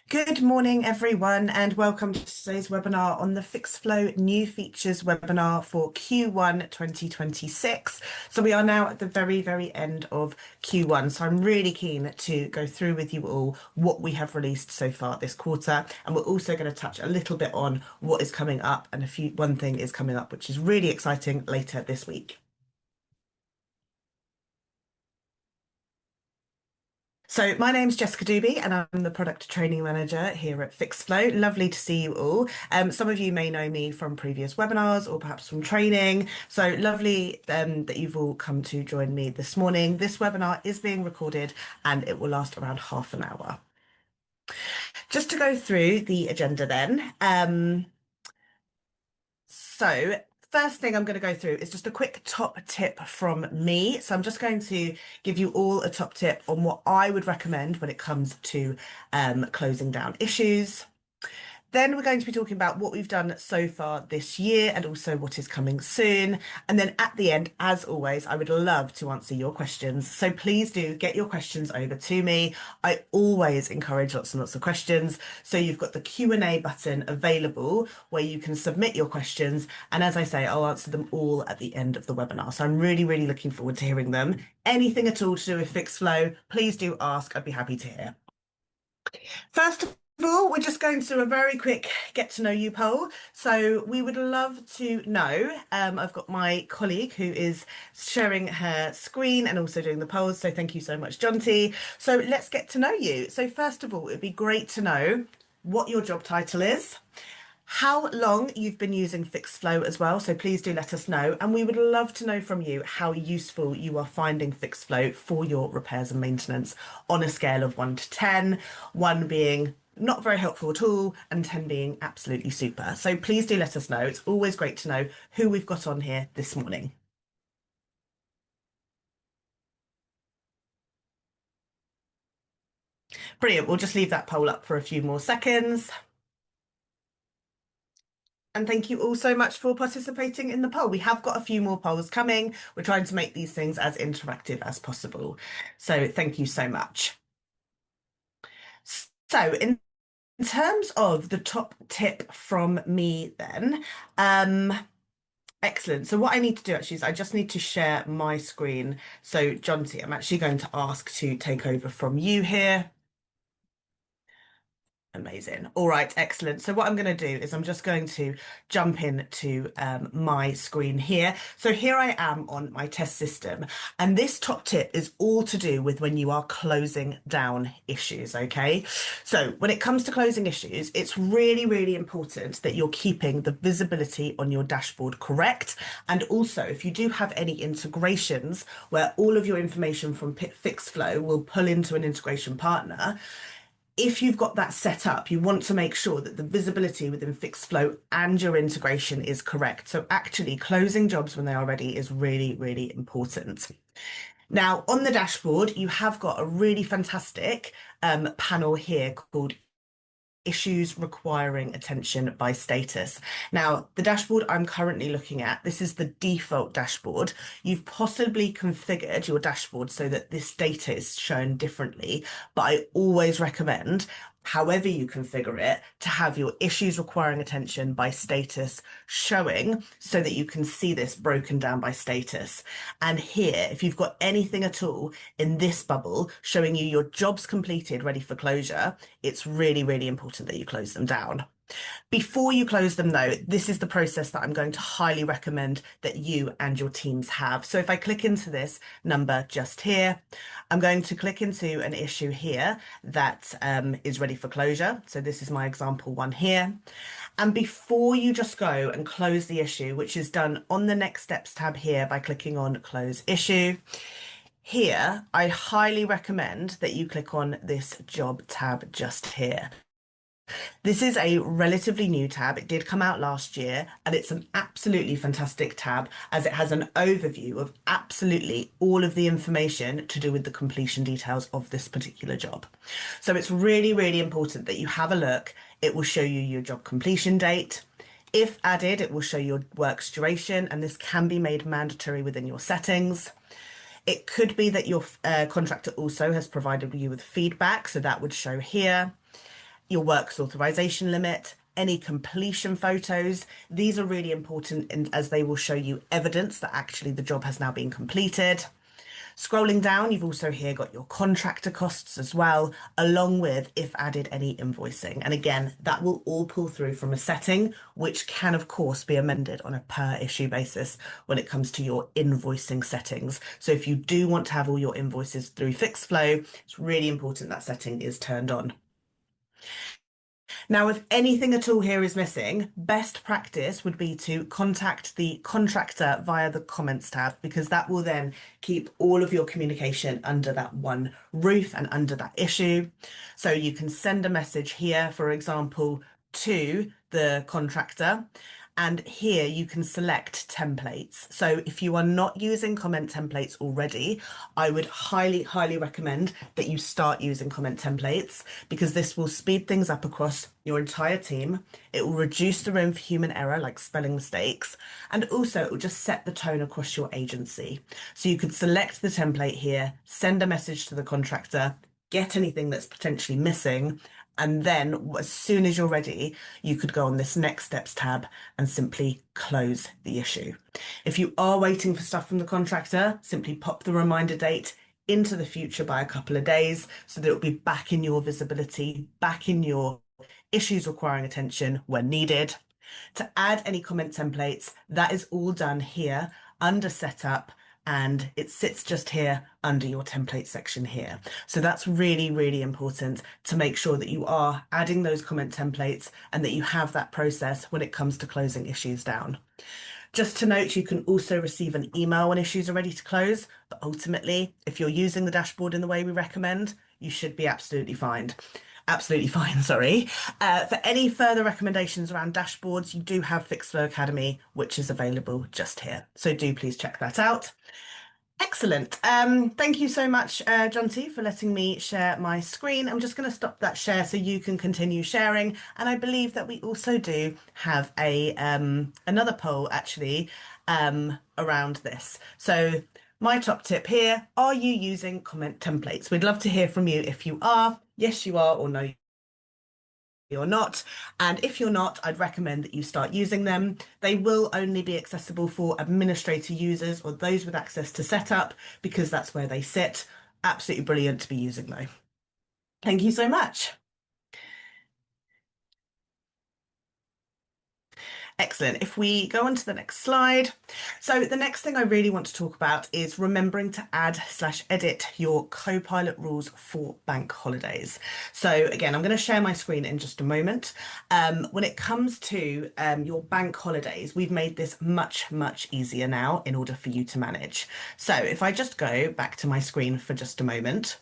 Good morning, everyone, and welcome to today's webinar on the Fixflo New Features webinar for Q1 2026. So we are now at the very end of Q1. So I'm really keen to go through with you all what we have released so far this quarter. And we're also going to touch a little bit on what is coming up, and one thing is coming up, which is really exciting later this week. So my name's Jessica Dubey and I'm the product training manager here at Fixflo. Lovely to see you all. Some of you may know me from previous webinars or perhaps from training. So lovely that you've all come to join me this morning. This webinar is being recorded and it will last around half an hour. Just to go through the agenda then. So first thing I'm going to go through is just a quick top tip from me. So I'm just going to give you all a top tip on what I would recommend when it comes to closing down issues. Then we're going to be talking about what we've done so far this year and also what is coming soon. And then at the end, as always, I would love to answer your questions. So please do get your questions over to me. I always encourage lots and lots of questions. So you've got the Q&A button available where you can submit your questions. And as I say, I'll answer them all at the end of the webinar. So I'm really looking forward to hearing them. Anything at all to do with Fixflo, please do ask. I'd be happy to hear. First of all, we're just going through a very quick get to know you poll. So we would love to know, I've got my colleague who is sharing her screen and also doing the polls. So thank you so much, Jonty. So let's get to know you. So first of all, it'd be great to know what your job title is, how long you've been using Fixflo as well, so please do let us know. And we would love to know from you how useful you are finding Fixflo for your repairs and maintenance on a scale of 1 to 10, 1 being not very helpful at all, and 10 being absolutely super. So please do let us know. It's always great to know who we've got on here this morning. Brilliant. We'll just leave that poll up for a few more seconds. And thank you all so much for participating in the poll. We have got a few more polls coming. We're trying to make these things as interactive as possible. So thank you so much. So in terms of the top tip from me then, excellent. So what I need to do actually is I just need to share my screen. So Jonty, I'm actually going to ask to take over from you here. Amazing. All right, excellent. So what I'm going to do is I'm just going to jump into my screen here. So here I am on my test system, and this top tip is all to do with when you are closing down issues, okay? So when it comes to closing issues, it's really important that you're keeping the visibility on your dashboard correct. And also, if you do have any integrations where all of your information from Fixflo will pull into an integration partner, if you've got that set up, you want to make sure that the visibility within Fixflo and your integration is correct. So actually closing jobs when they are ready is really important. Now, on the dashboard, you have got a really fantastic panel here called Issues Requiring Attention by Status. Now, the dashboard I'm currently looking at, this is the default dashboard. You've possibly configured your dashboard so that this data is shown differently, but I always recommend, however you configure it, to have your issues requiring attention by status showing so that you can see this broken down by status. And here, if you've got anything at all in this bubble showing you your jobs completed, ready for closure, it's really important that you close them down. Before you close them though, this is the process that I'm going to highly recommend that you and your teams have. So if I click into this number just here, I'm going to click into an issue here that is ready for closure. So this is my example one here. And before you just go and close the issue, which is done on the next steps tab here by clicking on close issue, here, I highly recommend that you click on this job tab just here. This is a relatively new tab. It did come out last year, and it's an absolutely fantastic tab as it has an overview of absolutely all of the information to do with the completion details of this particular job. So it's really important that you have a look. It will show you your job completion date. If added, it will show your work's duration, and this can be made mandatory within your settings. It could be that your contractor also has provided you with feedback, so that would show here. your works authorization limit, any completion photos. These are really important as they will show you evidence that actually the job has now been completed. Scrolling down, you've also here got your contractor costs as well, along with, if added, any invoicing. And again, that will all pull through from a setting, which can, of course, be amended on a per issue basis when it comes to your invoicing settings. So if you do want to have all your invoices through Fixflo, it's really important that setting is turned on. Now, if anything at all here is missing, best practice would be to contact the contractor via the comments tab, because that will then keep all of your communication under that one roof and under that issue. So you can send a message here, for example, to the contractor. And here you can select templates. So if you are not using comment templates already, I would highly, highly recommend that you start using comment templates, because this will speed things up across your entire team. It will reduce the room for human error, like spelling mistakes, and also it will just set the tone across your agency. So you could select the template here, send a message to the contractor, get anything that's potentially missing, and then as soon as you're ready, you could go on this next steps tab and simply close the issue. If you are waiting for stuff from the contractor, simply pop the reminder date into the future by a couple of days so that it'll be back in your visibility, back in your issues requiring attention when needed. To add any comment templates, that is all done here under setup, and it sits just here under your template section here. So that's really, really important to make sure that you are adding those comment templates and that you have that process when it comes to closing issues down. Just to note, you can also receive an email when issues are ready to close, but ultimately, if you're using the dashboard in the way we recommend, you should be absolutely fine. Absolutely fine, sorry. For any further recommendations around dashboards, you do have Fixflo Academy, which is available just here. So do please check that out. Excellent. Thank you so much, John T, for letting me share my screen. I'm just going to stop that share so you can continue sharing. And I believe that we also do have a another poll actually around this. So my top tip here, are you using comment templates? We'd love to hear from you if you are. Yes, you are, or no, you're not. And if you're not, I'd recommend that you start using them. They will only be accessible for administrator users or those with access to setup, because that's where they sit. Absolutely brilliant to be using though. Thank you so much. Excellent. If we go on to the next slide. So the next thing I really want to talk about is remembering to add/edit your Copilot rules for bank holidays. So again, I'm going to share my screen in just a moment. When it comes to your bank holidays, we've made this much, much easier now in order for you to manage. So if I just go back to my screen for just a moment.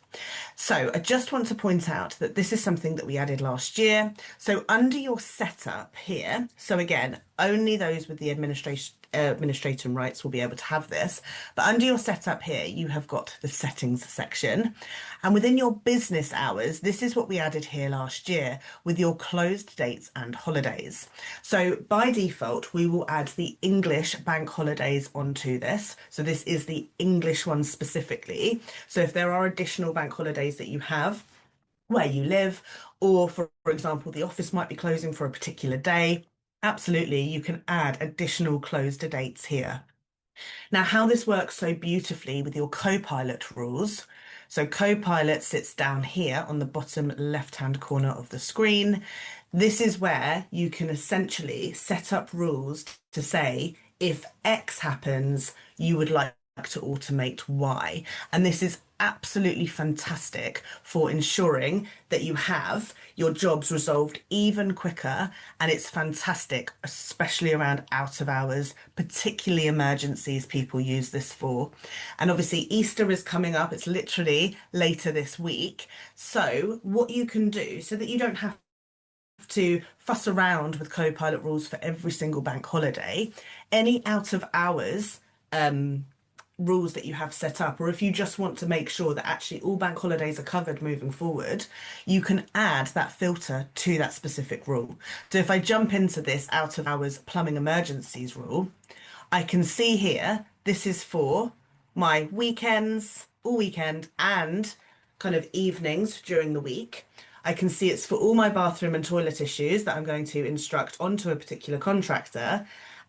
So I just want to point out that this is something that we added last year. So under your setup here, so again, only those with the administrator rights will be able to have this. But under your setup here, you have got the settings section. And within your business hours, this is what we added here last year with your closed dates and holidays. So by default, we will add the English bank holidays onto this. So this is the English one specifically. So if there are additional bank holidays that you have where you live, or for example, the office might be closing for a particular day, absolutely, you can add additional closed dates here. Now, how this works so beautifully with your Copilot rules. So Copilot sits down here on the bottom left-hand corner of the screen. This is where you can essentially set up rules to say, if X happens, you would like to automate Y. And this is absolutely fantastic for ensuring that you have your jobs resolved even quicker. And it's fantastic, especially around out of hours, particularly emergencies people use this for. And obviously Easter is coming up. It's literally later this week. So what you can do so that you don't have to fuss around with Copilot rules for every single bank holiday, any out of hours rules that you have set up, or if you just want to make sure that actually all bank holidays are covered moving forward, you can add that filter to that specific rule. So if I jump into this out of hours plumbing emergencies rule, I can see here, this is for my weekends, all weekend, and kind of evenings during the week. I can see it's for all my bathroom and toilet issues that I'm going to instruct onto a particular contractor.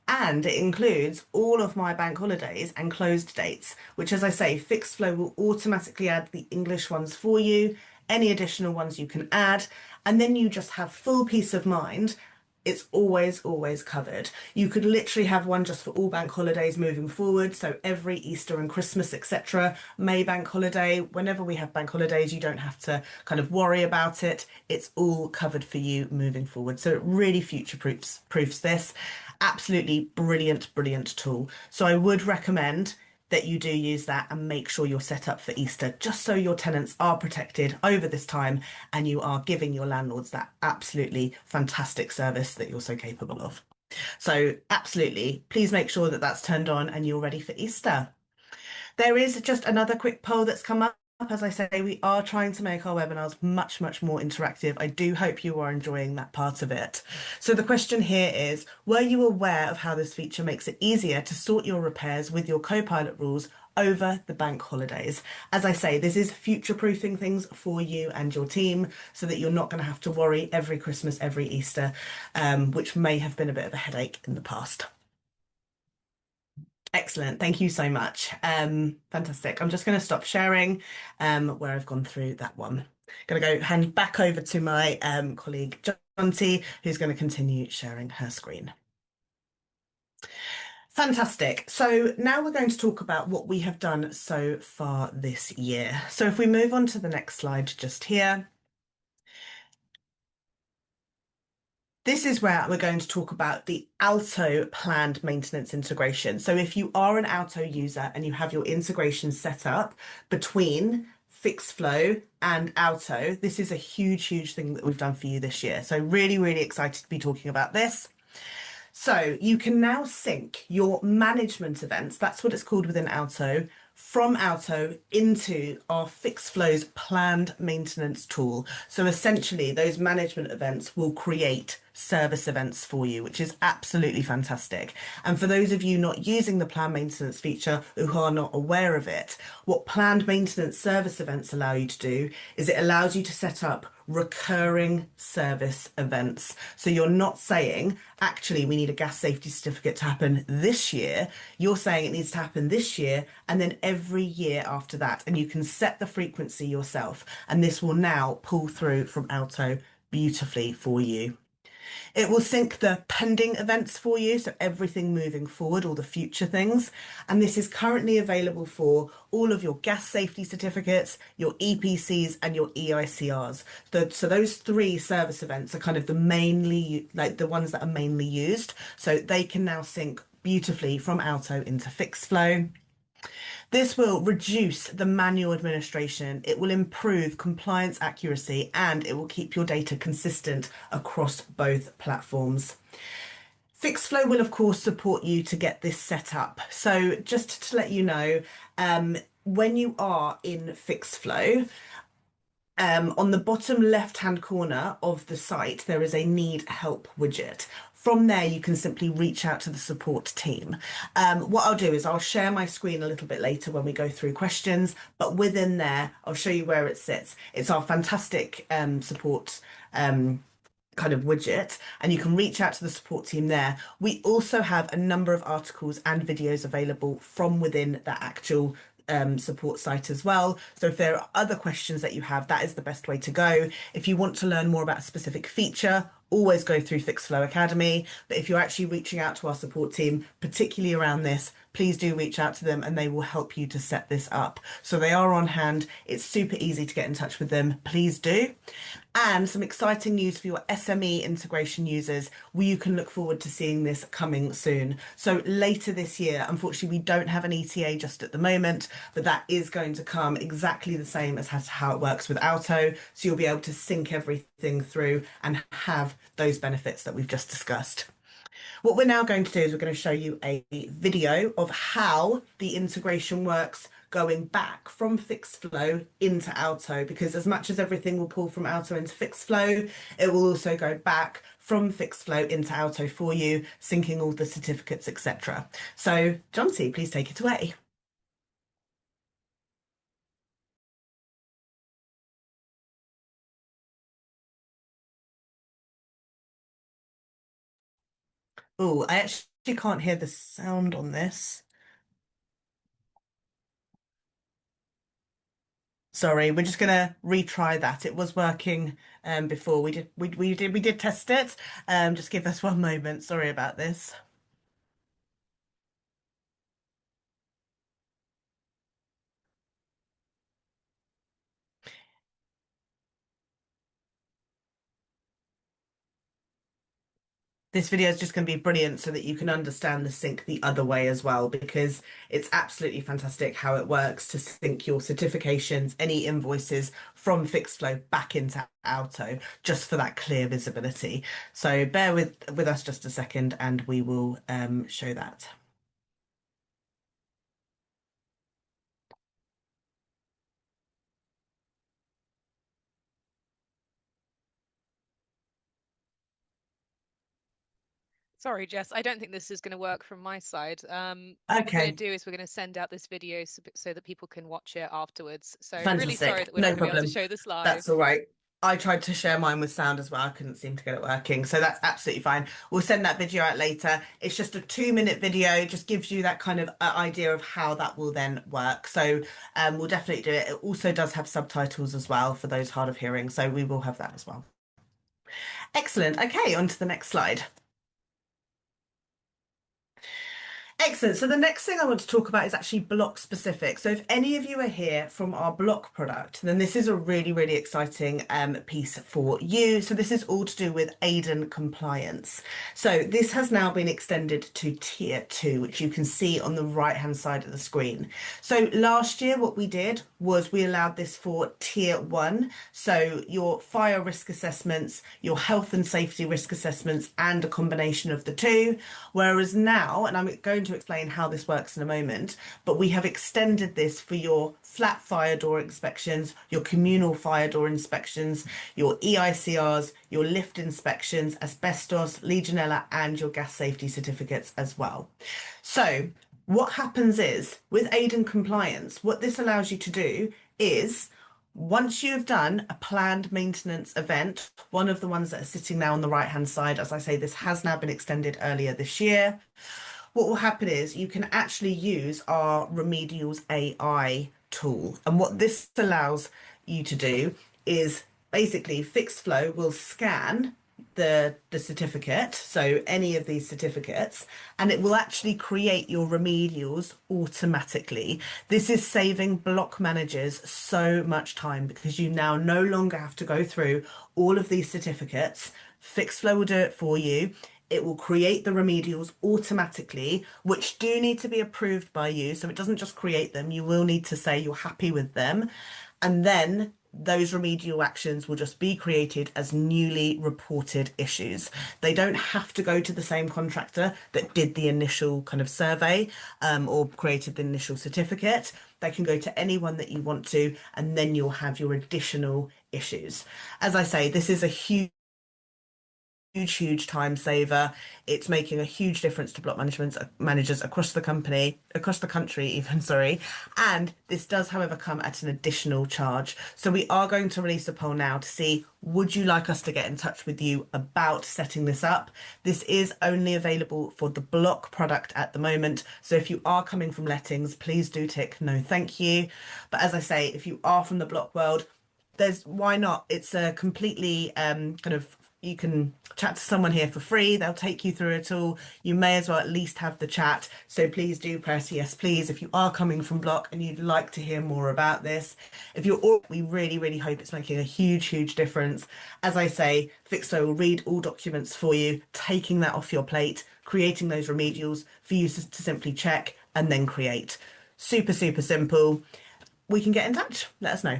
And it includes all of my bank holidays and closed dates, which, as I say, Fixflo will automatically add the English ones for you, any additional ones you can add, and then you just have full peace of mind. It's always, always covered. You could literally have one just for all bank holidays moving forward. So every Easter and Christmas, etc. May bank holiday, whenever we have bank holidays, you don't have to kind of worry about it. It's all covered for you moving forward. So it really future proofs this. Absolutely brilliant, brilliant tool. So I would recommend that you do use that and make sure you're set up for Easter, just so your tenants are protected over this time and you are giving your landlords that absolutely fantastic service that you're so capable of. So absolutely, please make sure that that's turned on and you're ready for Easter. There is just another quick poll that's come up. As I say, we are trying to make our webinars much, much more interactive. I do hope you are enjoying that part of it. So the question here is, were you aware of how this feature makes it easier to sort your repairs with your Copilot rules over the bank holidays? As I say, this is future-proofing things for you and your team so that you're not going to have to worry every Christmas, every Easter, which may have been a bit of a headache in the past. Excellent. Thank you so much. Fantastic. I'm just going to stop sharing where I've gone through that one. Going to go hand back over to my colleague Jonty, who's going to continue sharing her screen. Fantastic. So now we're going to talk about what we have done so far this year. So if we move on to the next slide just here. This is where we're going to talk about the Alto planned maintenance integration. So if you are an Alto user and you have your integration set up between Fixflo and Alto, this is a huge, huge thing that we've done for you this year. So really, really excited to be talking about this. So you can now sync your management events, that's what it's called within Alto, from Alto into our Fixflo's planned maintenance tool. So essentially those management events will create service events for you, which is absolutely fantastic. And for those of you not using the planned maintenance feature who are not aware of it, what planned maintenance service events allow you to do is it allows you to set up recurring service events. So you're not saying, actually, we need a gas safety certificate to happen this year. You're saying it needs to happen this year and then every year after that. And you can set the frequency yourself. And this will now pull through from Alto beautifully for you. It will sync the pending events for you, so everything moving forward, all the future things. And this is currently available for all of your gas safety certificates, your EPCs and your EICRs. So those three service events are kind of the mainly, like the ones that are mainly used. So they can now sync beautifully from Alto into Fixflo. This will reduce the manual administration, it will improve compliance accuracy, and it will keep your data consistent across both platforms. Fixflo will, of course, support you to get this set up. So just to let you know, when you are in Fixflo, on the bottom left-hand corner of the site, there is a need help widget. From there, you can simply reach out to the support team. What I'll do is I'll share my screen a little bit later when we go through questions, but within there, I'll show you where it sits. It's our fantastic support kind of widget, and you can reach out to the support team there. We also have a number of articles and videos available from within that actual support site as well. So if there are other questions that you have, that is the best way to go. If you want to learn more about a specific feature, always go through Fixflo Academy. But if you're actually reaching out to our support team, particularly around this, please do reach out to them and they will help you to set this up. So they are on hand. It's super easy to get in touch with them. Please do. And some exciting news for your SME integration users. You can look forward to seeing this coming soon. So later this year, unfortunately, we don't have an ETA just at the moment, but that is going to come exactly the same as how it works with Alto. So you'll be able to sync everything through and have those benefits that we've just discussed. What we're now going to do is we're going to show you a video of how the integration works going back from Fixflo into Alto, because as much as everything will pull from Alto into Fixflo, it will also go back from Fixflo into Alto for you, syncing all the certificates, etc. So, Jonty, please take it away. Oh, I actually can't hear the sound on this. Sorry, we're just gonna retry that. It was working before. We did test it. Just give us one moment. Sorry about this. This video is just going to be brilliant so that you can understand the sync the other way as well, because it's absolutely fantastic how it works to sync your certifications, any invoices from Fixflo back into Alto, just for that clear visibility. So bear with us just a second and we will show that. Sorry, Jess, I don't think this is going to work from my side. What we're going Okay, to do is we're going to send out this video so that people can watch it afterwards. So really sorry fantastic. that we're not No going to be able to problem. show this live. That's all right. I tried to share mine with sound as well. I couldn't seem to get it working. So that's absolutely fine. We'll send that video out later. It's just a 2 minute video, just gives you that kind of idea of how that will then work. So we'll definitely do it. It also does have subtitles as well for those hard of hearing. So we will have that as well. Excellent. Okay, on to the next slide. Excellent. So the next thing I want to talk about is actually block specific. So if any of you are here from our block product, then this is a really, really exciting piece for you. So this is all to do with Aiden compliance. So this has now been extended to tier 2, which you can see on the right hand side of the screen. So last year what we did was we allowed this for tier 1. So your fire risk assessments, your health and safety risk assessments, and a combination of the two. Whereas now, and I'm going to explain how this works in a moment, but we have extended this for your flat fire door inspections, your communal fire door inspections, your EICRs, your lift inspections, asbestos, Legionella, and your gas safety certificates as well. So what happens is with Aiden compliance, what this allows you to do is once you've done a planned maintenance event, one of the ones that are sitting now on the right hand side, as I say, this has now been extended earlier this year. What will happen is you can actually use our Remedials AI tool. And what this allows you to do is basically Fixflo will scan the certificate, so any of these certificates, and it will actually create your remedials automatically. This is saving block managers so much time because you now no longer have to go through all of these certificates. Fixflo will do it for you. It will create the remedials automatically, which do need to be approved by you. So it doesn't just create them, you will need to say you're happy with them. And then those remedial actions will just be created as newly reported issues. They don't have to go to the same contractor that did the initial kind of survey or created the initial certificate. They can go to anyone that you want to, and then you'll have your additional issues. As I say, this is a huge time saver. It's making a huge difference to block management managers across the company, across the country even, sorry. And this does, however, come at an additional charge. So we are going to release a poll now to see, would you like us to get in touch with you about setting this up? This is only available for the block product at the moment. So if you are coming from lettings, please do tick no thank you. But as I say, if you are from the block world, there's why not? It's a completely kind of you can chat to someone here for free. They'll take you through it all. You may as well at least have the chat. So please do press yes, please, if you are coming from block and you'd like to hear more about this. If you're all, we really hope it's making a huge difference. As I say, Fixo will read all documents for you, taking that off your plate, creating those remedials for you to simply check and then create. Super simple. We can get in touch. Let us know.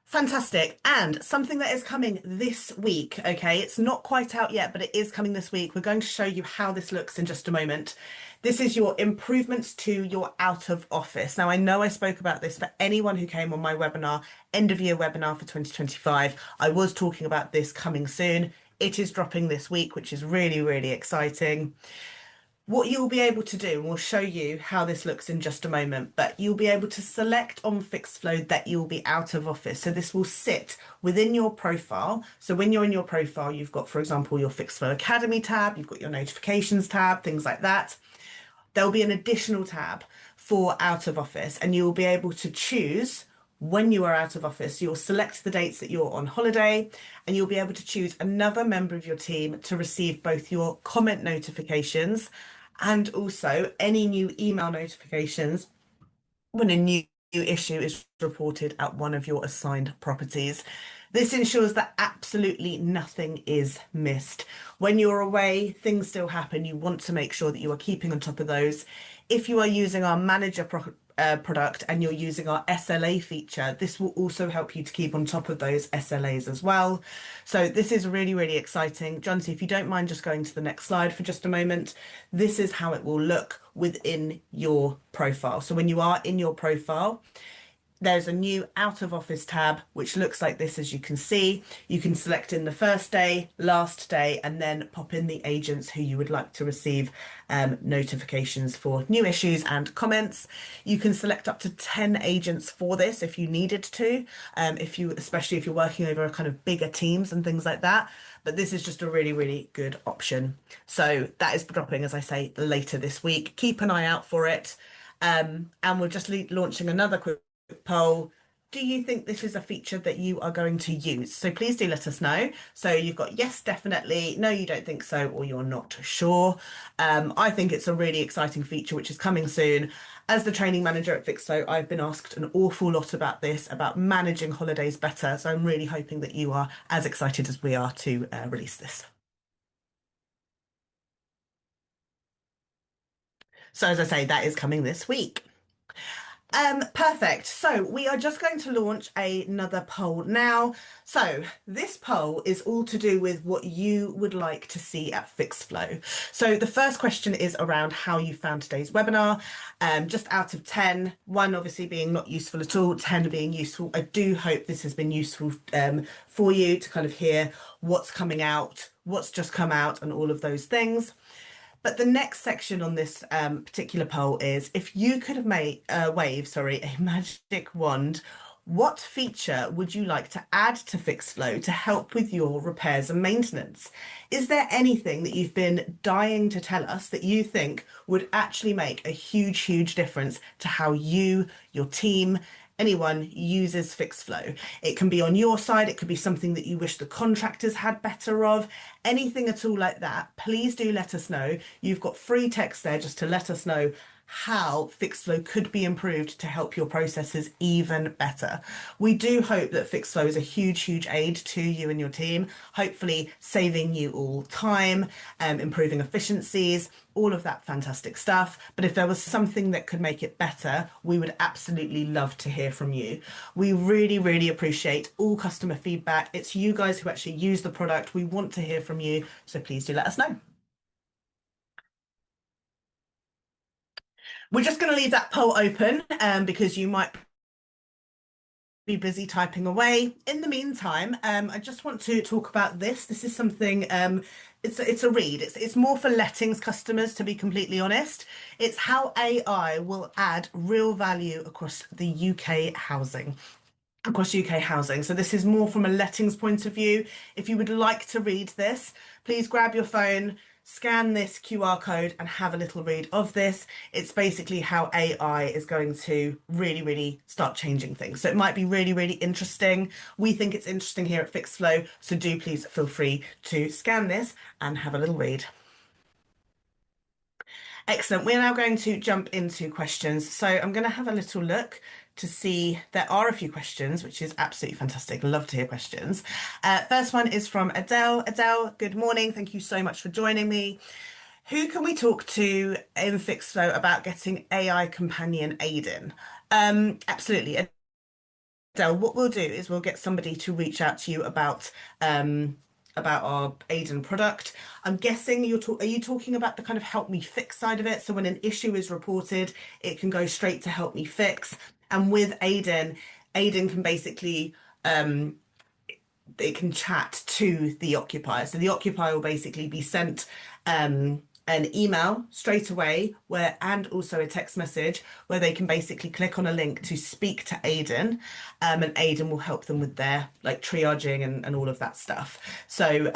Fantastic. And something that is coming this week, okay? It's not quite out yet, but it is coming this week. We're going to show you how this looks in just a moment. This is your improvements to your out of office. Now, I know I spoke about this for anyone who came on my webinar, end of year webinar for 2025. I was talking about this coming soon. It is dropping this week, which is really exciting. What you'll be able to do, and we'll show you how this looks in just a moment, but you'll be able to select on Fixflo that you'll be out of office. So this will sit within your profile. So when you're in your profile, you've got, for example, your Fixflo Academy tab, you've got your notifications tab, things like that. There'll be an additional tab for out of office, and you'll be able to choose when you are out of office. You'll select the dates that you're on holiday, and you'll be able to choose another member of your team to receive both your comment notifications and also any new email notifications when a new issue is reported at one of your assigned properties. This ensures that absolutely nothing is missed. When you're away, things still happen. You want to make sure that you are keeping on top of those. If you are using our product and you're using our SLA feature, this will also help you to keep on top of those SLAs as well. So this is really, really exciting. Jonty, if you don't mind just going to the next slide for just a moment, this is how it will look within your profile. So when you are in your profile, there's a new out of office tab, which looks like this, as you can see. You can select in the first day, last day, and then pop in the agents who you would like to receive notifications for new issues and comments. You can select up to 10 agents for this if you needed to, especially if you're working over kind of bigger teams and things like that. But this is just a really, really good option. So that is dropping, as I say, later this week. Keep an eye out for it. And we're just launching another quick poll. Do you think this is a feature that you are going to use? So please do let us know. So you've got yes, definitely, no, you don't think so, or you're not sure. I think it's a really exciting feature which is coming soon. As the training manager at Fixflo, I've been asked an awful lot about this, about managing holidays better. So I'm really hoping that you are as excited as we are to release this. So as I say, that is coming this week. Perfect. So we are just going to launch another poll now. So this poll is all to do with what you would like to see at Fixflo. So the first question is around how you found today's webinar. Just out of 10, 1 obviously being not useful at all, 10 being useful. I do hope this has been useful for you to kind of hear what's coming out, what's just come out, and all of those things. But the next section on this particular poll is if you could have wave a magic wand, what feature would you like to add to Fixflo to help with your repairs and maintenance? Is there anything that you've been dying to tell us that you think would actually make a huge, huge difference to how you, your team, anyone uses Fixflo? It can be on your side, it could be something that you wish the contractors had better of, anything at all like that. Please do let us know. You've got free text there just to let us know how Fixflo could be improved to help your processes even better. We do hope that Fixflo is a huge, huge aid to you and your team, hopefully saving you all time, improving efficiencies, all of that fantastic stuff. But if there was something that could make it better, we would absolutely love to hear from you. We really, really appreciate all customer feedback. It's you guys who actually use the product. We want to hear from you, so please do let us know. We're just going to leave that poll open because you might be busy typing away. In the meantime, I just want to talk about this. This is something, it's a read. It's more for lettings customers, to be completely honest. It's how AI will add real value across the UK housing. So this is more from a lettings point of view. If you would like to read this, please grab your phone, scan this QR code and have a little read of this. It's basically how AI is going to really, really start changing things. So it might be really, really interesting. We think it's interesting here at Fixflo, so do please feel free to scan this and have a little read. Excellent. We're now going to jump into questions. So I'm going to have a little look to see there are a few questions, which is absolutely fantastic. Love to hear questions. First one is from Adele. Adele, good morning. Thank you so much for joining me. Who can we talk to in Fixflo about getting AI companion Aiden? Absolutely. Adele, what we'll do is we'll get somebody to reach out to you about our Aiden product. I'm guessing are you talking about the kind of help me fix side of it? So when an issue is reported, it can go straight to help me fix. And with Aiden, Aiden can basically it can chat to the occupier. So the occupier will basically be sent an email straight away and also a text message where they can basically click on a link to speak to Aiden, and Aiden will help them with their like triaging and all of that stuff. So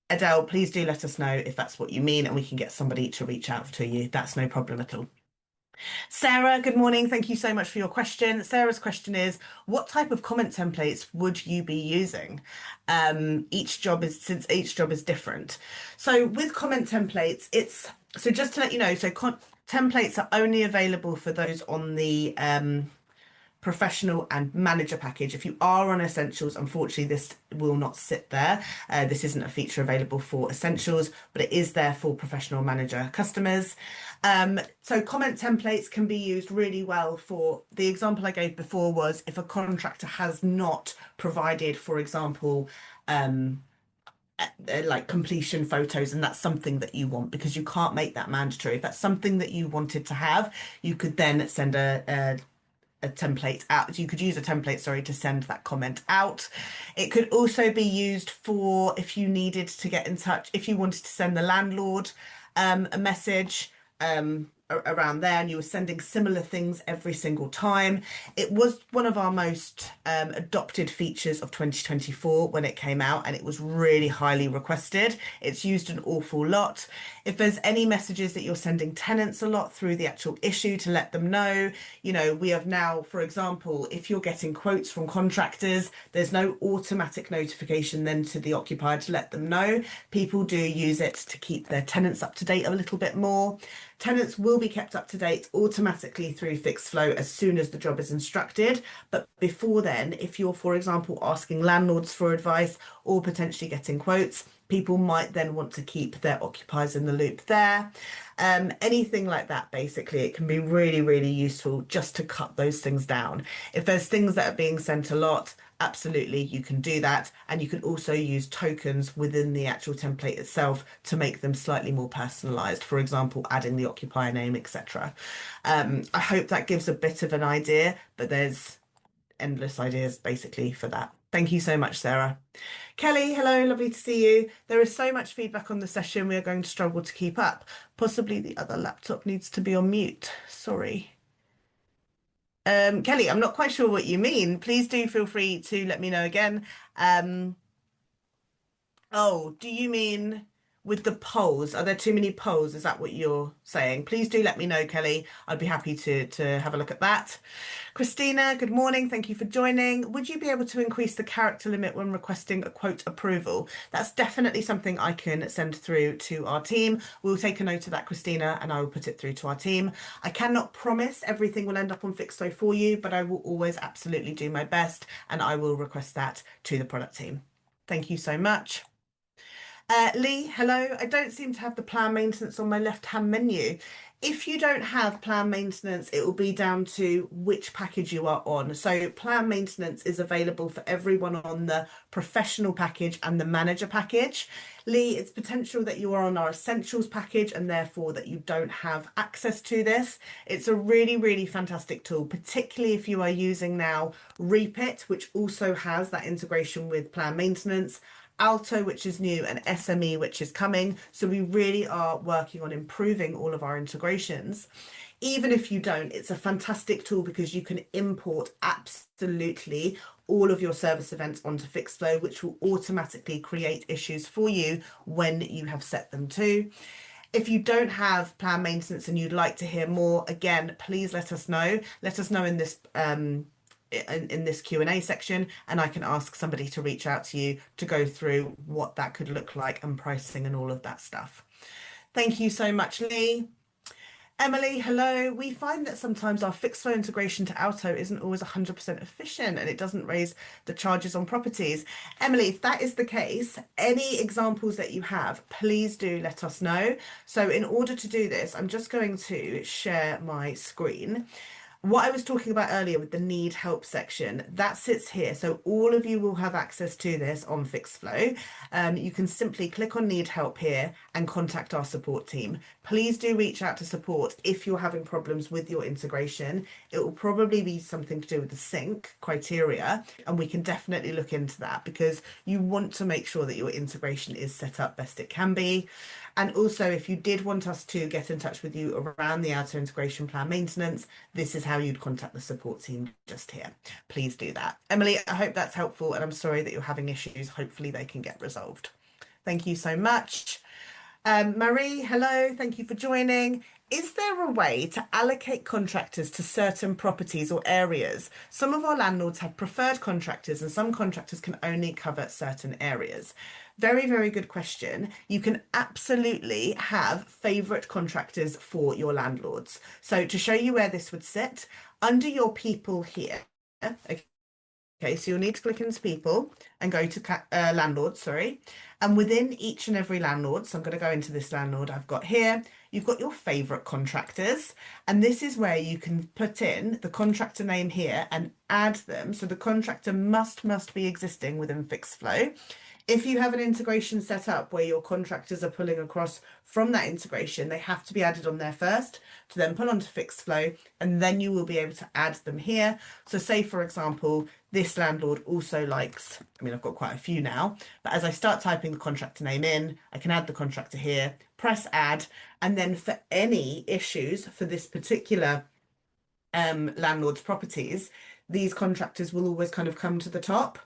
Adele, please do let us know if that's what you mean and we can get somebody to reach out to you. That's no problem at all. Sarah, good morning. Thank you so much for your question. Sarah's question is, what type of comment templates would you be using? Since each job is different. So with comment templates, so just to let you know, templates are only available for those on the professional and manager package. If you are on essentials, unfortunately, this will not sit there. This isn't a feature available for essentials, but it is there for professional manager customers. So comment templates can be used really well for the example I gave before was if a contractor has not provided, for example, like completion photos, and that's something that you want because you can't make that mandatory. If that's something that you wanted to have, you could then send a template out. You could use a template, sorry, to send that comment out. It could also be used for if you needed to get in touch, if you wanted to send the landlord a message around there and you were sending similar things every single time. It was one of our most adopted features of 2024 when it came out, and it was really highly requested. It's used an awful lot. If there's any messages that you're sending tenants a lot through the actual issue to let them know, we have now, for example, if you're getting quotes from contractors, there's no automatic notification then to the occupier to let them know. People do use it to keep their tenants up to date a little bit more. Tenants will be kept up to date automatically through Fixflo as soon as the job is instructed. But before then, if you're, for example, asking landlords for advice or potentially getting quotes, people might then want to keep their occupiers in the loop there. Anything like that, basically, it can be really, really useful just to cut those things down. If there's things that are being sent a lot, absolutely, you can do that. And you can also use tokens within the actual template itself to make them slightly more personalized. For example, adding the occupier name, etc. I hope that gives a bit of an idea, but there's endless ideas basically for that. Thank you so much, Sarah. Kelly, hello, lovely to see you. There is so much feedback on the session, we are going to struggle to keep up. Possibly the other laptop needs to be on mute. Sorry. Kelly, I'm not quite sure what you mean. Please do feel free to let me know again. Oh, do you mean with the polls? Are there too many polls? Is that what you're saying? Please do let me know, Kelly. I'd be happy to have a look at that. Christina, good morning. Thank you for joining. Would you be able to increase the character limit when requesting a quote approval? That's definitely something I can send through to our team. We'll take a note of that, Christina, and I will put it through to our team. I cannot promise everything will end up on Fixflo for you, but I will always absolutely do my best, and I will request that to the product team. Thank you so much. Lee, hello. I don't seem to have the plan maintenance on my left-hand menu. If you don't have plan maintenance, it will be down to which package you are on. So plan maintenance is available for everyone on the professional package and the manager package. Lee, it's potential that you are on our essentials package and therefore that you don't have access to this. It's a really, really fantastic tool, particularly if you are using now Reapit, which also has that integration with plan maintenance. Alto, which is new, and SME, which is coming. So we really are working on improving all of our integrations. Even if you don't, it's a fantastic tool because you can import absolutely all of your service events onto Fixflo, which will automatically create issues for you when you have set them to. If you don't have plan maintenance and you'd like to hear more, again, please let us know. Let us know in this Q&A section, and I can ask somebody to reach out to you to go through what that could look like and pricing and all of that stuff. Thank you so much, Lee. Emily, hello. We find that sometimes our Fixflo integration to Alto isn't always 100% efficient and it doesn't raise the charges on properties. Emily, if that is the case, any examples that you have, please do let us know. So in order to do this, I'm just going to share my screen. What I was talking about earlier with the need help section, that sits here. So all of you will have access to this on Fixflo. You can simply click on need help here and contact our support team. Please do reach out to support if you're having problems with your integration. It will probably be something to do with the sync criteria, and we can definitely look into that because you want to make sure that your integration is set up best it can be. And also, if you did want us to get in touch with you around the Alto integration plan maintenance, this is how you'd contact the support team just here. Please do that. Emily, I hope that's helpful, and I'm sorry that you're having issues. Hopefully they can get resolved. Thank you so much. Marie, hello, thank you for joining. Is there a way to allocate contractors to certain properties or areas? Some of our landlords have preferred contractors, and some contractors can only cover certain areas. Very, very good question. You can absolutely have favourite contractors for your landlords. So, to show you where this would sit, under your people here, okay, so you'll need to click into people and go to landlords, sorry. And within each and every landlord, so I'm going to go into this landlord I've got here, you've got your favorite contractors. And this is where you can put in the contractor name here and add them. So the contractor must be existing within Fixflo. If you have an integration set up where your contractors are pulling across from that integration, they have to be added on there first to then pull onto Fixflo, and then you will be able to add them here. So say, for example, this landlord also likes, I mean, I've got quite a few now, but as I start typing the contractor name in, I can add the contractor here, press add, and then for any issues for this particular landlord's properties, these contractors will always kind of come to the top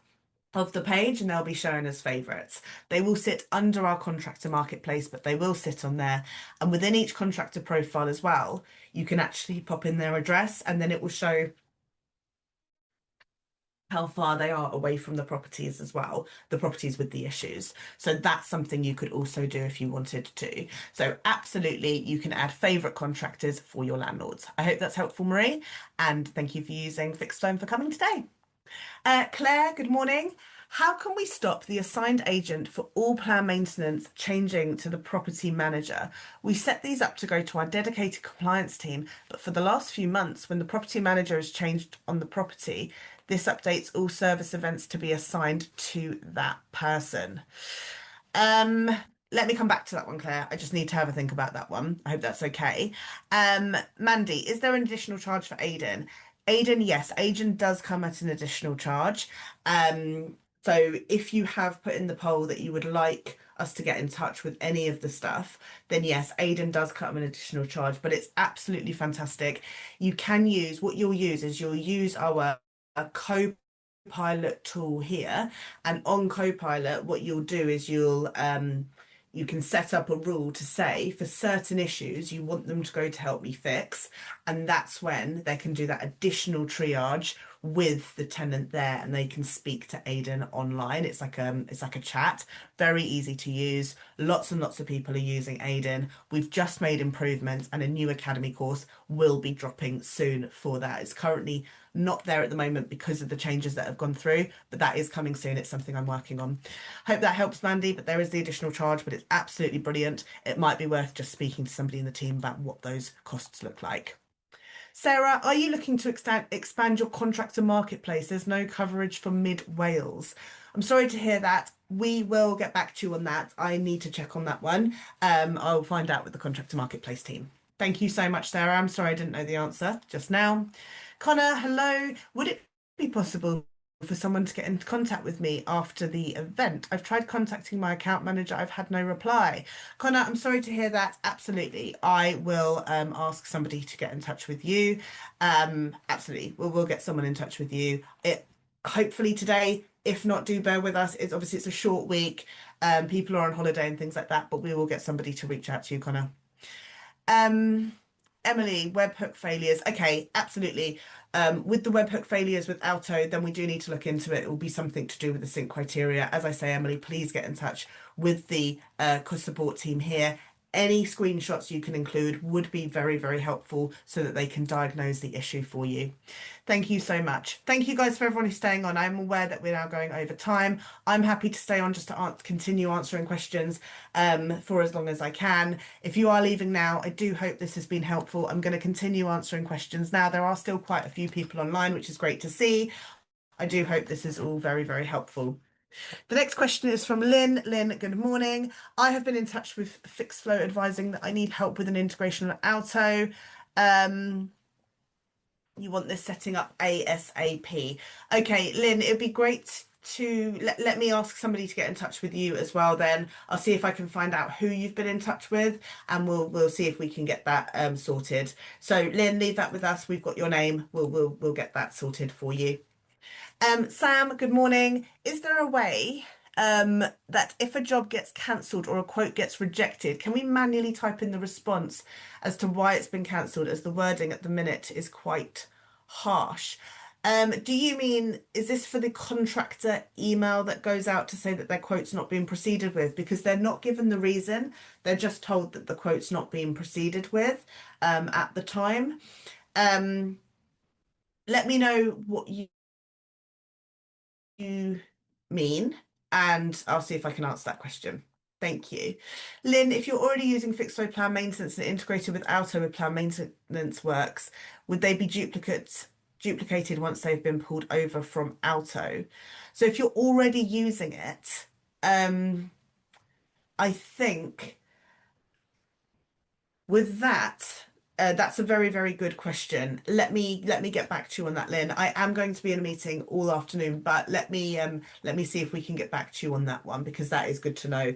of the page and they'll be shown as favorites. They will sit under our contractor marketplace, but they will sit on there. And within each contractor profile as well, you can actually pop in their address and then it will show how far they are away from the properties as well, the properties with the issues. So that's something you could also do if you wanted to. So absolutely, you can add favorite contractors for your landlords. I hope that's helpful, Marie, and thank you for using Fixflo and for coming today. Claire, good morning. How can we stop the assigned agent for all plan maintenance changing to the property manager? We set these up to go to our dedicated compliance team, but for the last few months, when the property manager has changed on the property, this updates all service events to be assigned to that person. Um, Let me come back to that one, Claire. I just need to have a think about that one. I hope that's okay. Mandy, is there an additional charge for Aiden? Aiden, yes, Aiden does come at an additional charge. So if you have put in the poll that you would like us to get in touch with any of the stuff, then yes, Aiden does come an additional charge, but it's absolutely fantastic. You can use, what you'll use is you'll use our Copilot tool here, and on Copilot, what you'll do is you can set up a rule to say for certain issues you want them to go to help me fix, and that's when they can do that additional triage with the tenant there and they can speak to Aiden online. It's like a chat, very easy to use. Lots and lots of people are using Aiden. We've just made improvements and a new academy course will be dropping soon for that. It's currently not there at the moment because of the changes that have gone through, but that is coming soon. It's something I'm working on. Hope that helps, Mandy, but there is the additional charge, but it's absolutely brilliant. It might be worth just speaking to somebody in the team about what those costs look like. Sarah, are you looking to expand your contractor marketplace? There's no coverage for Mid Wales. I'm sorry to hear that. We will get back to you on that. I need to check on that one. I'll find out with the contractor marketplace team. Thank you so much, Sarah. I'm sorry I didn't know the answer just now. Connor, hello. Would it be possible for someone to get in contact with me after the event? I've tried contacting my account manager. I've had no reply. Connor, I'm sorry to hear that. Absolutely. I will ask somebody to get in touch with you. Absolutely. We'll get someone in touch with you. Hopefully today. If not, do bear with us. It's obviously it's a short week. People are on holiday and things like that, but we will get somebody to reach out to you, Connor. Emily, webhook failures. Okay, absolutely. With the webhook failures with Alto, then we do need to look into it. It will be something to do with the sync criteria. As I say, Emily, please get in touch with the support team here. Any screenshots you can include would be very, very helpful so that they can diagnose the issue for you. Thank you so much. Thank you guys for everyone who's staying on. I'm aware that we're now going over time. I'm happy to stay on just to continue answering questions for as long as I can. If you are leaving now, I do hope this has been helpful. I'm going to continue answering questions now. There are still quite a few people online, which is great to see. I do hope this is all very, very helpful. The next question is from Lynn. Lynn, good morning. I have been in touch with Fixflo advising that I need help with an integration of Alto. You want this setting up ASAP. Okay, Lynn, it'd be great let me ask somebody to get in touch with you as well. Then I'll see if I can find out who you've been in touch with, and we'll see if we can get that sorted. So Lynn, leave that with us. We've got your name. We'll get that sorted for you. Sam, good morning. Is there a way that if a job gets cancelled or a quote gets rejected, can we manually type in the response as to why it's been cancelled, as the wording at the minute is quite harsh? Do you mean, is this for the contractor email that goes out to say that their quote's not being proceeded with? Because they're not given the reason, they're just told that the quote's not being proceeded with at the time. Um, Let me know what you mean, and I'll see if I can answer that question. Thank you. Lynn, if you're already using Fixflo Plan Maintenance and integrated with Alto with Plan Maintenance Works, would they be duplicated once they've been pulled over from Alto? So if you're already using it, I think with that, that's a very, very good question. Let me get back to you on that, Lynn. I am going to be in a meeting all afternoon, but let me see if we can get back to you on that one because that is good to know.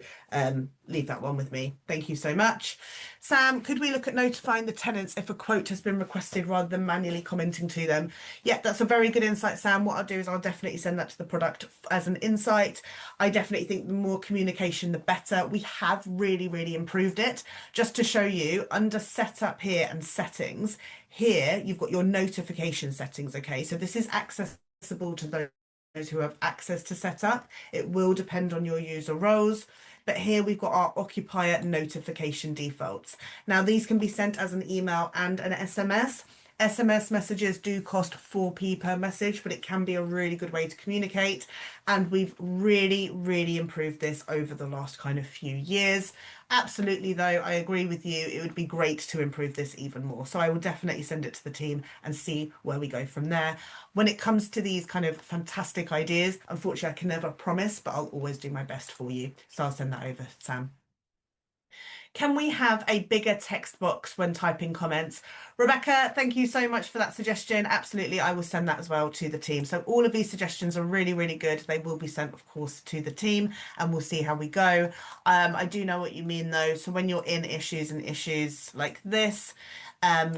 Leave that one with me. Thank you so much. Sam, could we look at notifying the tenants if a quote has been requested rather than manually commenting to them? Yeah, that's a very good insight, Sam. What I'll do is I'll definitely send that to the product as an insight. I definitely think the more communication, the better. We have really, really improved it. Just to show you, under setup here and settings, here you've got your notification settings, okay? So this is accessible to those who have access to setup. It will depend on your user roles. But here we've got our occupier notification defaults. Now these can be sent as an email and an SMS. SMS messages do cost 4p per message, but it can be a really good way to communicate. And we've really, really improved this over the last kind of few years. Absolutely, though, I agree with you. It would be great to improve this even more. So I will definitely send it to the team and see where we go from there. When it comes to these kind of fantastic ideas, unfortunately, I can never promise, but I'll always do my best for you. So I'll send that over, Sam. Can we have a bigger text box when typing comments? Rebecca, thank you so much for that suggestion. Absolutely, I will send that as well to the team. So all of these suggestions are really, really good. They will be sent, of course, to the team and we'll see how we go. I do know what you mean though. So when you're in issues and issues like this,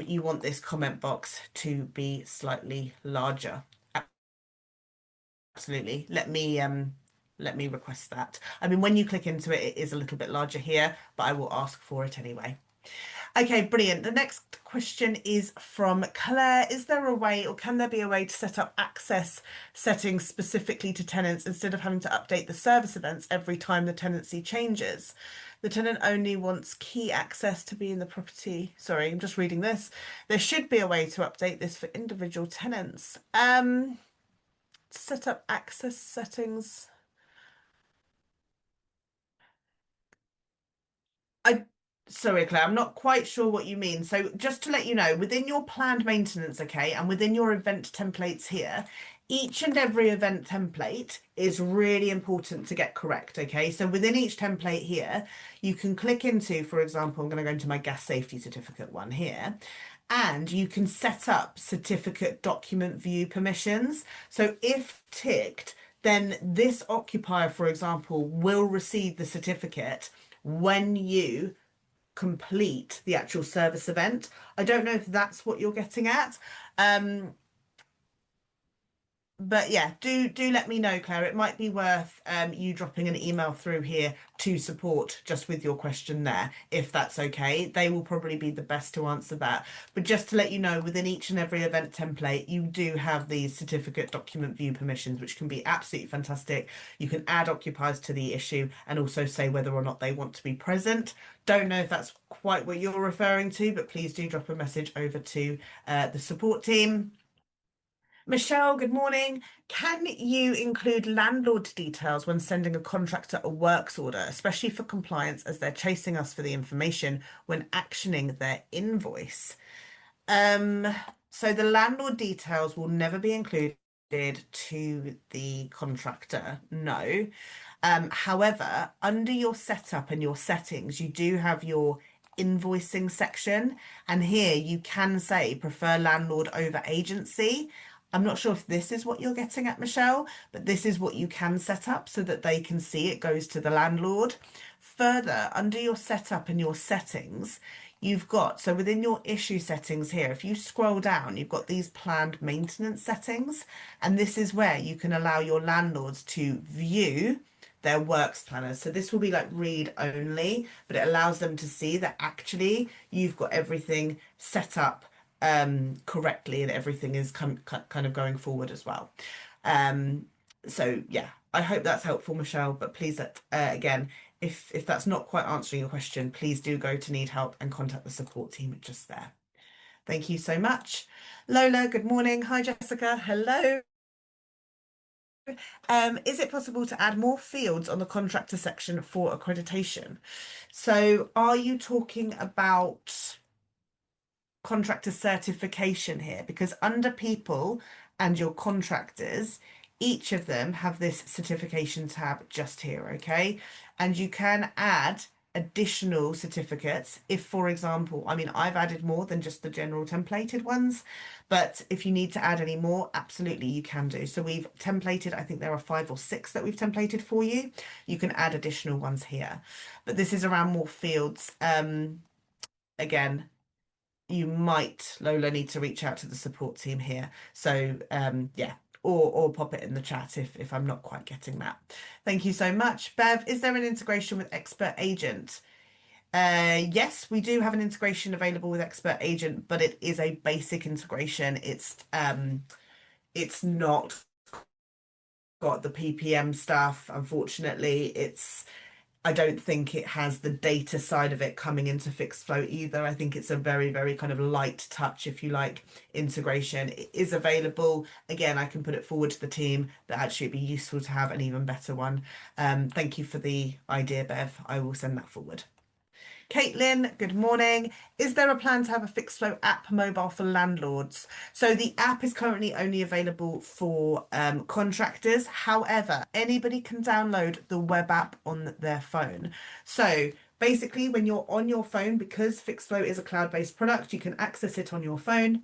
you want this comment box to be slightly larger. Absolutely. Let me request that. I mean, when you click into it, it is a little bit larger here, but I will ask for it anyway. Okay, brilliant. The next question is from Claire. Is there a way, or can there be a way to set up access settings specifically to tenants instead of having to update the service events every time the tenancy changes? The tenant only wants key access to be in the property. Sorry, I'm just reading this. There should be a way to update this for individual tenants. Set up access settings. I Sorry, Claire, I'm not quite sure what you mean. So just to let you know, within your planned maintenance, okay, and within your event templates here, each and every event template is really important to get correct, okay? So within each template here, you can click into, for example, I'm going to go into my gas safety certificate one here, and you can set up certificate document view permissions. So if ticked, then this occupier, for example, will receive the certificate when you complete the actual service event. I don't know if that's what you're getting at. But yeah, do let me know, Claire. It might be worth you dropping an email through here to support just with your question there, if that's okay. They will probably be the best to answer that. But just to let you know, within each and every event template, you do have these certificate document view permissions, which can be absolutely fantastic. You can add occupiers to the issue and also say whether or not they want to be present. Don't know if that's quite what you're referring to, but please do drop a message over to the support team. Michelle, good morning. Can you include landlord details when sending a contractor a works order, especially for compliance as they're chasing us for the information when actioning their invoice? Um, so the landlord details will never be included to the contractor, no. However, under your setup and your settings, you do have your invoicing section, and here you can say prefer landlord over agency. I'm not sure if this is what you're getting at, Michelle, but this is what you can set up so that they can see it goes to the landlord. Further, under your setup and your settings, you've got, so within your issue settings here, if you scroll down, you've got these planned maintenance settings, and this is where you can allow your landlords to view their works planners. So this will be like read only, but it allows them to see that actually you've got everything set up correctly and everything is kind of going forward as well. Um, so yeah, I hope that's helpful, Michelle. But please let again, if that's not quite answering your question, please do go to Need Help and contact the support team just there. Thank you so much. Lola, good morning. Hi, Jessica. Hello. Is it possible to add more fields on the contractor section for accreditation? So are you talking about contractor certification here? Because under people and your contractors, each of them have this certification tab just here, okay? And you can add additional certificates if, for example, I mean, I've added more than just the general templated ones, but if you need to add any more, absolutely you can do. So we've templated, I think there are 5 or 6 that we've templated for you. You can add additional ones here, but this is around more fields. Again, you might, Lola, need to reach out to the support team here. So yeah, or pop it in the chat if I'm not quite getting that. Thank you so much. Bev, is there an integration with Expert Agent? Yes, we do have an integration available with Expert Agent, but it is a basic integration. It's not got the PPM stuff, unfortunately. I don't think it has the data side of it coming into Fixflo either. I think it's a very, very kind of light touch, if you like, integration. It is available. Again, I can put it forward to the team that actually it'd be useful to have an even better one. Thank you for the idea, Bev. I will send that forward. Caitlin, good morning. Is there a plan to have a Fixflo app mobile for landlords? So the app is currently only available for contractors. However, anybody can download the web app on their phone. So basically, when you're on your phone, because Fixflo is a cloud-based product, you can access it on your phone.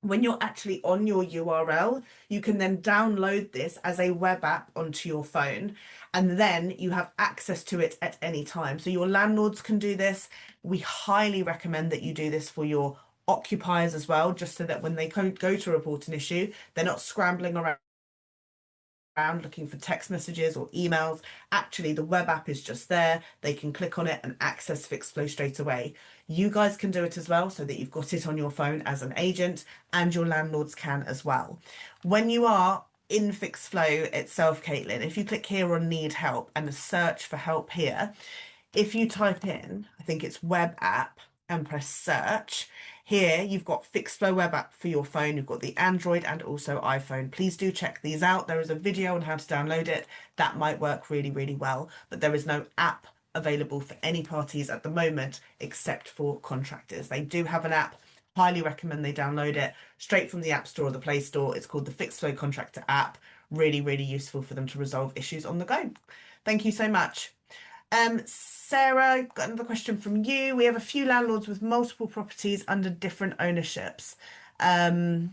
When you're actually on your URL, you can then download this as a web app onto your phone, and then you have access to it at any time. So your landlords can do this. We highly recommend that you do this for your occupiers as well, just so that when they go to report an issue, they're not scrambling around looking for text messages or emails. Actually, the web app is just there. They can click on it and access Fixflo straight away. You guys can do it as well so that you've got it on your phone as an agent, and your landlords can as well. When you are in Fixflo itself, Caitlin, if you click here on Need Help and search for help here, if you type in, I think it's web app, and press search, here you've got Fixflo web app for your phone. You've got the Android and also iPhone. Please do check these out. There is a video on how to download it. That might work really, really well, but there is no app available for any parties at the moment except for contractors. They do have an app. Highly recommend they download it straight from the App Store or the Play Store. It's called the Fixflo Contractor app. Really, really useful for them to resolve issues on the go. Thank you so much. Sarah, got another question from you. We have a few landlords with multiple properties under different ownerships. Does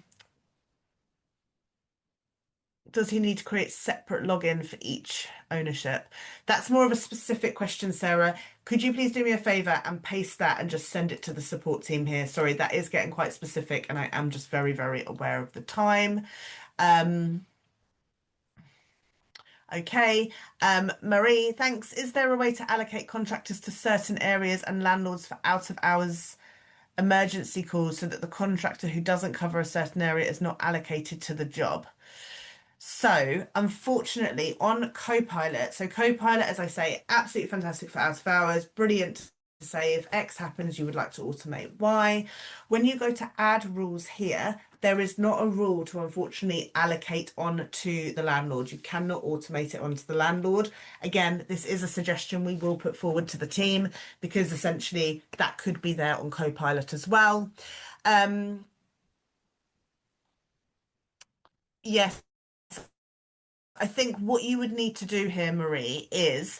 he need to create separate login for each ownership? That's more of a specific question, Sarah. Could you please do me a favour and paste that and just send it to the support team here? Sorry, that is getting quite specific, and I am just very, very aware of the time. Okay, Marie, thanks. Is there a way to allocate contractors to certain areas and landlords for out of hours emergency calls so that the contractor who doesn't cover a certain area is not allocated to the job? So, unfortunately, on Copilot, so Copilot, as I say, absolutely fantastic for out of hours, brilliant to say if X happens, you would like to automate Y. When you go to add rules here, there is not a rule to unfortunately allocate on to the landlord. You cannot automate it onto the landlord. Again, this is a suggestion we will put forward to the team because essentially that could be there on Copilot as well. Yes, I think what you would need to do here, Marie, is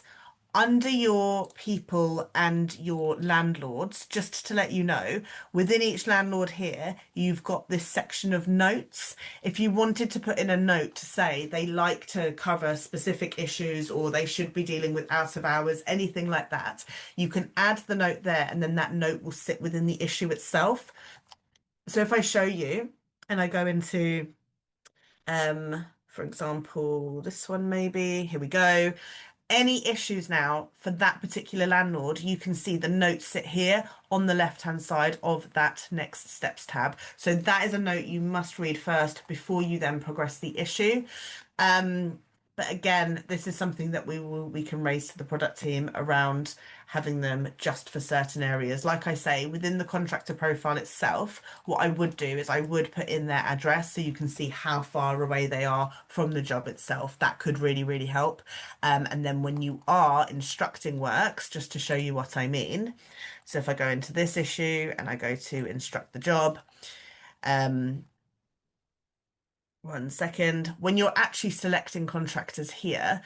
under your people and your landlords, just to let you know, within each landlord here, you've got this section of notes. If you wanted to put in a note to say they like to cover specific issues or they should be dealing with out of hours, anything like that, you can add the note there and then that note will sit within the issue itself. So if I show you and I go into, for example, this one maybe, here we go. Any issues now for that particular landlord, you can see the notes sit here on the left hand side of that next steps tab. So that is a note you must read first before you then progress the issue. But again, this is something that we can raise to the product team around having them just for certain areas. Like I say, within the contractor profile itself, what I would do is I would put in their address so you can see how far away they are from the job itself. That could really, really help. And then when you are instructing works, just to show you what I mean. So if I go into this issue and I go to instruct the job, um, 1 second. When you're actually selecting contractors here,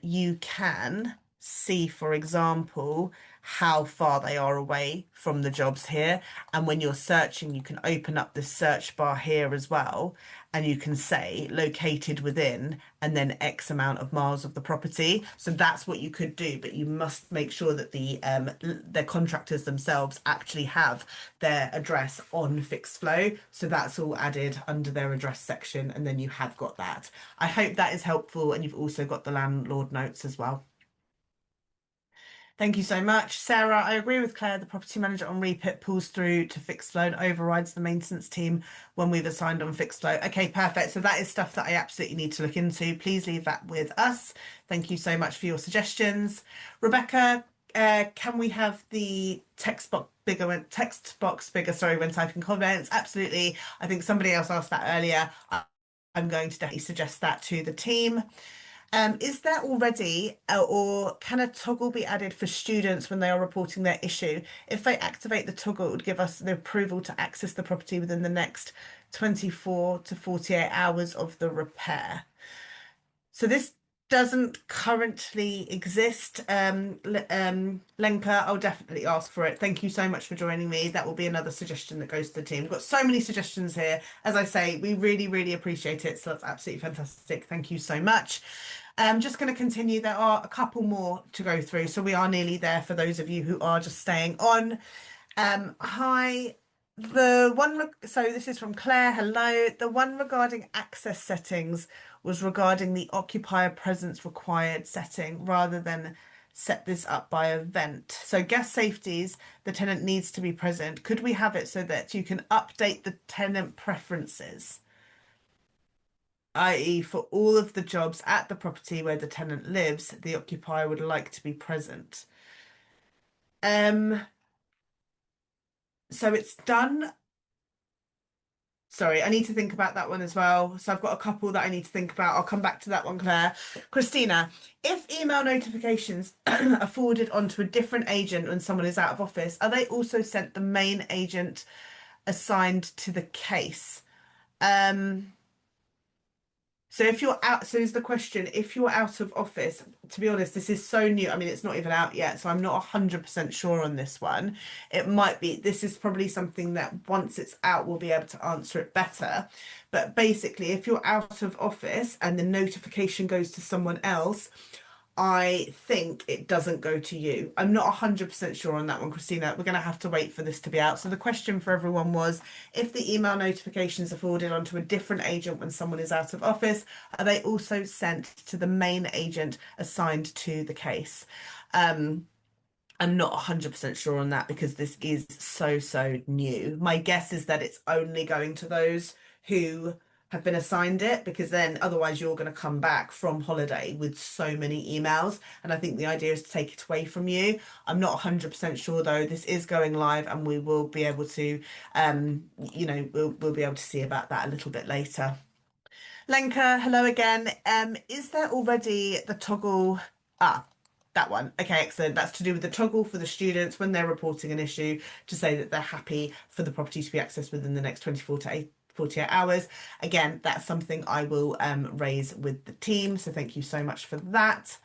you can see, for example, how far they are away from the jobs here. And when you're searching, you can open up the search bar here as well, and you can say located within and then X amount of miles of the property. So that's what you could do, but you must make sure that the contractors themselves actually have their address on Fixflo. So that's all added under their address section, and then you have got that. I hope that is helpful, and you've also got the landlord notes as well. Thank you so much. Sarah, I agree with Claire. The property manager on Repit pulls through to Fixflo and overrides the maintenance team when we've assigned on Fixflo. Okay, perfect. So that is stuff that I absolutely need to look into. Please leave that with us. Thank you so much for your suggestions. Rebecca, can we have the text box bigger sorry, when typing comments? Absolutely. I think somebody else asked that earlier. I'm going to definitely suggest that to the team. Is there already, or can a toggle be added for students when they are reporting their issue? If they activate the toggle, it would give us the approval to access the property within the next 24 to 48 hours of the repair. So this doesn't currently exist. Lenka, I'll definitely ask for it. Thank you so much for joining me. That will be another suggestion that goes to the team. We've got so many suggestions here. As I say, we really, really appreciate it. So that's absolutely fantastic. Thank you so much. I'm just going to continue. There are a couple more to go through. So we are nearly there for those of you who are just staying on. Hi. So this is from Claire. Hello. The one regarding access settings was regarding the occupier presence required setting rather than set this up by event. So guest safeties, the tenant needs to be present. Could we have it so that you can update the tenant preferences, i.e. for all of the jobs at the property where the tenant lives, the occupier would like to be present? So it's done. Sorry, I need to think about that one as well. So I've got a couple that I need to think about. I'll come back to that one, Claire. Christina, if email notifications are forwarded onto a different agent when someone is out of office, are they also sent the main agent assigned to the case? So if you're out, so is the question, if you're out of office, to be honest, this is so new. I mean, it's not even out yet, so I'm not 100% sure on this one. It might be, this is probably something that once it's out, we'll be able to answer it better. But basically, if you're out of office and the notification goes to someone else, I think it doesn't go to you. I'm not 100% sure on that one, Christina. We're going to have to wait for this to be out. So the question for everyone was, if the email notifications are forwarded onto a different agent when someone is out of office, are they also sent to the main agent assigned to the case? I'm not 100% sure on that because this is so new. My guess is that it's only going to those who have been assigned it, because then otherwise you're going to come back from holiday with so many emails, and I think the idea is to take it away from you. I'm not 100% sure though. This is going live and we will be able to we'll be able to see about that a little bit later. Lenka, hello again. Is there already the toggle? That one. Okay, excellent. That's to do with the toggle for the students when they're reporting an issue to say that they're happy for the property to be accessed within the next 24 to 48 hours. Again, that's something I will raise with the team. So thank you so much for that.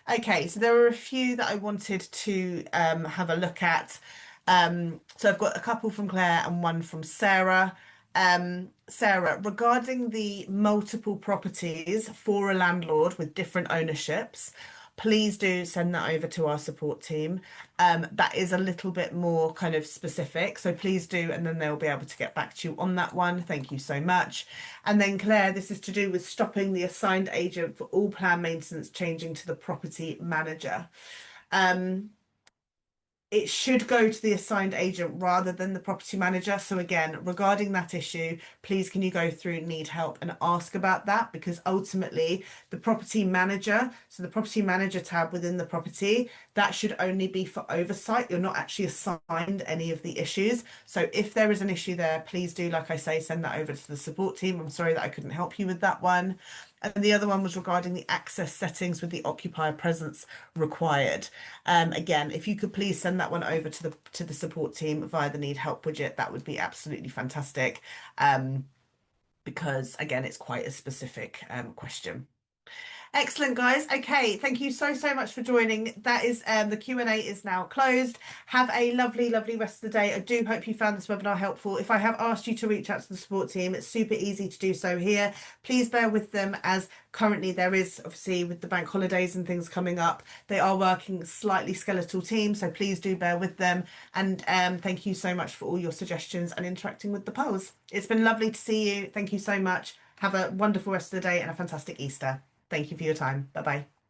Okay, so there were a few that I wanted to have a look at. So I've got a couple from Claire and one from Sarah. Sarah, regarding the multiple properties for a landlord with different ownerships, please do send that over to our support team. That is a little bit more kind of specific, so please do, and then they'll be able to get back to you on that one. Thank you so much. And then Claire, this is to do with stopping the assigned agent for all plan maintenance changing to the property manager. Um, it should go to the assigned agent rather than the property manager. So again, regarding that issue, please can you go through need help and ask about that, because ultimately the property manager, so the property manager tab within the property, that should only be for oversight. You're not actually assigned any of the issues. So if there is an issue there, please do, like I say, send that over to the support team. I'm sorry that I couldn't help you with that one. And the other one was regarding the access settings with the occupier presence required. Again, if you could please send that one over to the support team via the need help widget, that would be absolutely fantastic. Because again, it's quite a specific question. Excellent, guys. Okay, thank you so, so much for joining. That is the Q&A is now closed. Have a lovely, lovely rest of the day. I do hope you found this webinar helpful. If I have asked you to reach out to the support team, it's super easy to do so here. Please bear with them, as currently there is, obviously, with the bank holidays and things coming up, they are working slightly skeletal team, so please do bear with them. And thank you so much for all your suggestions and interacting with the polls. It's been lovely to see you. Thank you so much. Have a wonderful rest of the day and a fantastic Easter. Thank you for your time. Bye bye.